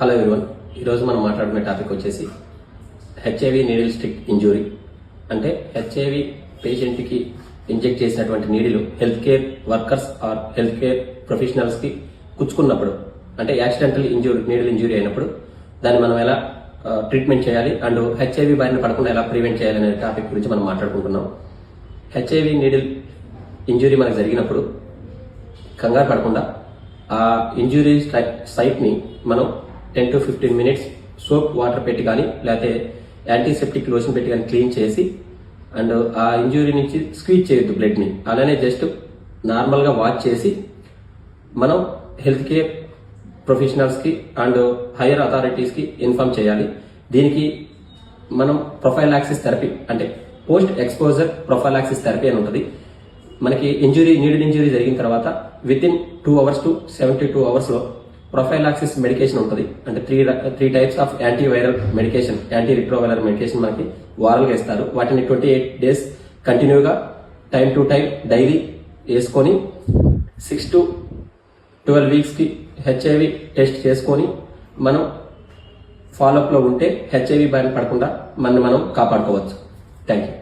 Hello everyone, ఈరోజు మనం మాట్లాడుకునే టాపిక్ వచ్చేసి హెచ్ఐవి నీడిల్ స్టిక్ ఇంజురీ. అంటే హెచ్ఐవి పేషెంట్కి ఇంజెక్ట్ చేసినటువంటి needle health care workers or health care ప్రొఫెషనల్స్కి కుచ్చుకున్నప్పుడు, అంటే యాక్సిడెంటల్ నీడిల్ ఇంజురీ అయినప్పుడు దాన్ని మనం ఎలా ట్రీట్మెంట్ చేయాలి అండ్ హెచ్ఐవి బారిన పడకుండా ఎలా ప్రివెంట్ చేయాలి అనే టాపిక్ గురించి మనం మాట్లాడుకుంటున్నాం. హెచ్ఐవి నీడిల్ ఇంజురీ మనకు జరిగినప్పుడు కంగారు పడకుండా ఆ ఇంజురీ సైట్ని మనం 10 to 15 minutes సోప్ వాటర్ పెట్టి కానీ లేకపోతే యాంటీసెప్టిక్ లోషన్ పెట్టి కానీ క్లీన్ చేసి అండ్ ఆ ఇంజురీ నుంచి స్క్వీజ్ చేయొద్దు బ్లడ్ని. అలానే జస్ట్ నార్మల్గా వాష్ చేసి మనం హెల్త్ కేర్ ప్రొఫెషనల్స్కి అండ్ హైయర్ అథారిటీస్కి ఇన్ఫార్మ్ చేయాలి. దీనికి మనం ప్రొఫైలాక్సిస్ థెరపీ అంటే పోస్ట్ ఎక్స్పోజర్ ప్రొఫైలాక్సిస్ థెరపీ అని ఉంటుంది. మనకి నీడిల్ ఇంజురీ జరిగిన తర్వాత within 2 hours to 72 hours prophylaxis medication ఉంటుంది. అంటే three types of antiviral medication, anti retroviral medication మనకి వారల్గా ఇస్తారు. వాటిని 28 days కంటిన్యూగా టైం టు టైం డైలీ వేసుకొని 6 to 12 weeks హెచ్ఐవి టెస్ట్ చేసుకొని మనం ఫాలోఅప్లో ఉంటే హెచ్ఐవి బారిన పడకుండా మనం కాపాడుకోవచ్చు. Thank you.